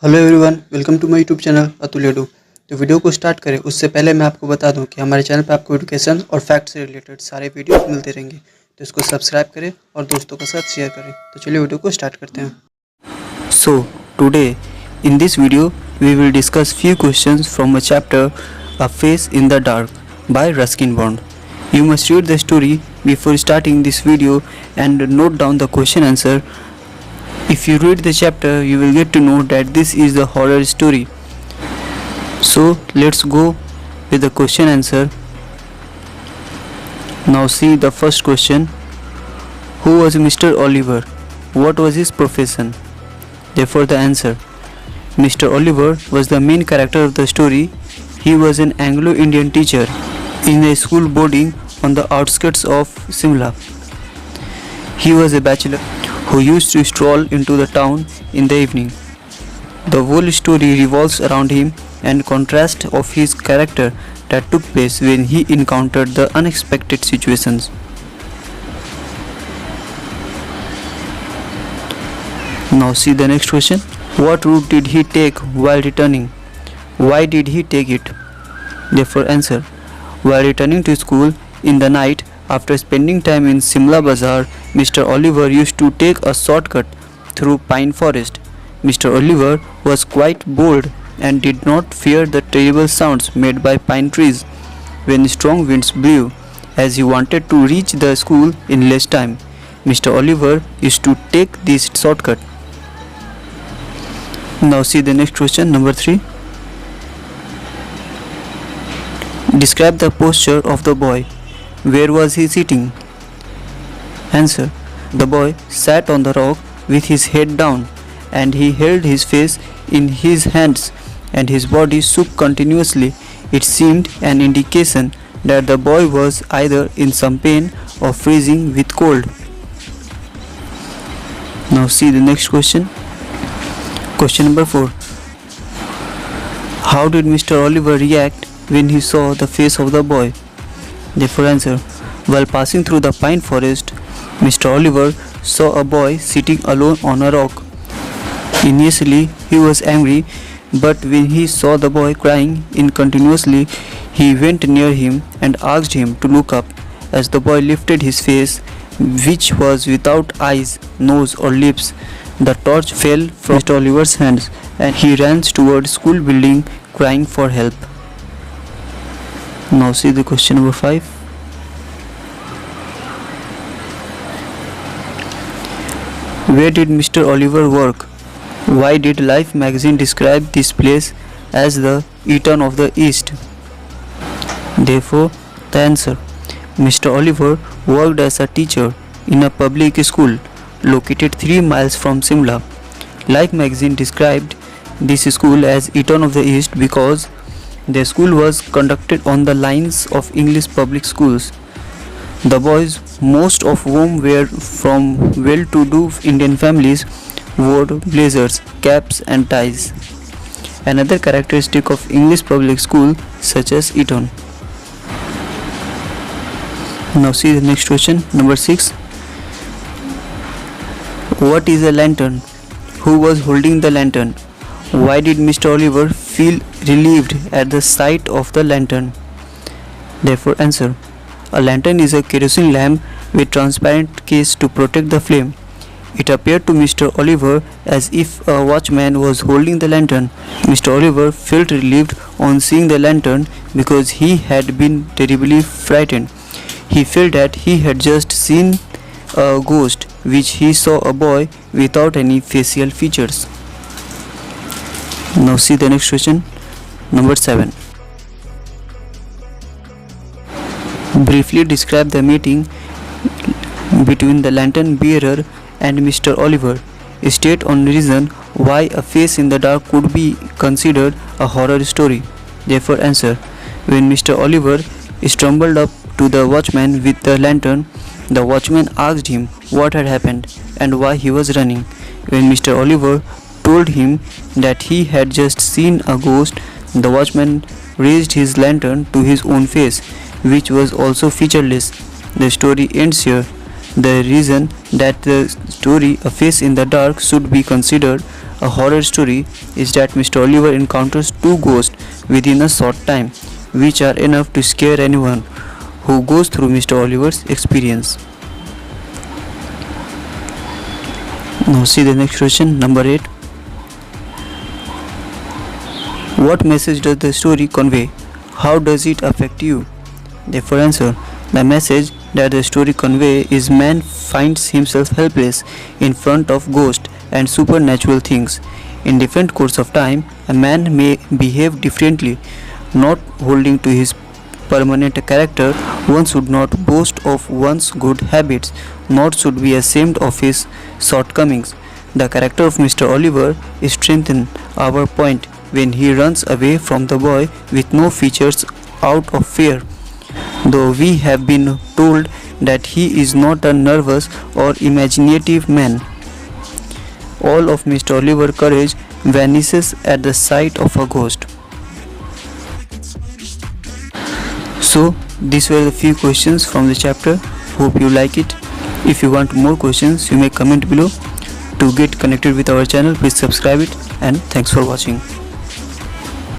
Hello everyone, welcome to my YouTube channel Atul Edu. तो video को start करें उससे पहले मैं आपको बता दूं कि हमारे चैनल पे आपको एजुकेशन और फैक्ट से रिलेटेड सारे वीडियो मिलते रहेंगे। तो इसको सब्सक्राइब करें और दोस्तों के साथ शेयर करें। तो चलिए वीडियो को स्टार्ट करते हैं। So, today in this video we will discuss few questions from a chapter A Face in the Dark by Ruskin Bond. You must read the story before starting this video and note down the question answer. If you read the chapter, you will get to know that this is the horror story. So, let's go with the question answer. Now see the first question. Who was Mr. Oliver? What was his profession? Therefore the answer. Mr. Oliver was the main character of the story. He was an Anglo-Indian teacher in a school boarding on the outskirts of Simla. He was a bachelor who used to stroll into the town in the evening. The whole story revolves around him and contrast of his character that took place when he encountered the unexpected situations. Now see the next question. What route did he take while returning? Why did he take it? Therefore answer. While returning to school in the night after spending time in Simla Bazaar, Mr. Oliver used to take a shortcut through pine forest. Mr. Oliver was quite bold and did not fear the terrible sounds made by pine trees when strong winds blew, as he wanted to reach the school in less time. Mr. Oliver used to take this shortcut. Now see the next question, number 3. Describe the posture of the boy. Where was he sitting? Answer. The boy sat on the rock with his head down, and he held his face in his hands, and his body shook continuously. It seemed an indication that the boy was either in some pain or freezing with cold. Now see the next question. Question number 4. How did Mr. Oliver react when he saw the face of the boy? Therefore answer. While passing through the pine forest, Mr. Oliver saw a boy sitting alone on a rock. Initially he was angry, but when he saw the boy crying continuously, he went near him and asked him to look up. As the boy lifted his face, which was without eyes, nose or lips, the torch fell from Mr. Oliver's hands and he ran toward school building crying for help. Now see the question number 5. Where did Mr. Oliver work? Why did Life magazine describe this place as the Eton of the East? Therefore, the answer. Mr. Oliver worked as a teacher in a public school located 3 miles from Simla. Life magazine described this school as Eton of the East because the school was conducted on the lines of English public schools. The boys, most of whom were from well-to-do Indian families, wore blazers, caps and ties. Another characteristic of English public school such as Eton. Now see the next question, number 6. What is a lantern? Who was holding the lantern? Why did Mr. Oliver feel relieved at the sight of the lantern? Therefore answer. A lantern is a kerosene lamp with transparent case to protect the flame. It appeared to Mr. Oliver as if a watchman was holding the lantern. Mr. Oliver felt relieved on seeing the lantern because he had been terribly frightened. He felt that he had just seen a ghost, which he saw a boy without any facial features. Now see the next question, number 7. Briefly describe the meeting between the lantern bearer and Mr. Oliver. State on reason why A Face in the Dark could be considered a horror story. Therefore answer. When Mr. Oliver stumbled up to the watchman with the lantern, the watchman asked him what had happened and why he was running. When Mr. Oliver told him that he had just seen a ghost, the watchman raised his lantern to his own face, which was also featureless. The story ends here. The reason that the story A Face in the Dark should be considered a horror story is that Mr. Oliver encounters two ghosts within a short time, which are enough to scare anyone who goes through Mr. Oliver's experience. Now see the next question, number 8. What message does the story convey? How does it affect you? Therefore answer. The message that the story conveys is man finds himself helpless in front of ghosts and supernatural things. In different course of time, a man may behave differently, not holding to his permanent character. One should not boast of one's good habits, nor should be ashamed of his shortcomings. The character of Mr. Oliver strengthens our point when he runs away from the boy with no features out of fear. Though we have been told that he is not a nervous or imaginative man, all of Mr. Oliver's courage vanishes at the sight of a ghost. So, these were the few questions from the chapter. Hope you like it. If you want more questions, you may comment below. To get connected with our channel, please subscribe it, and thanks for watching.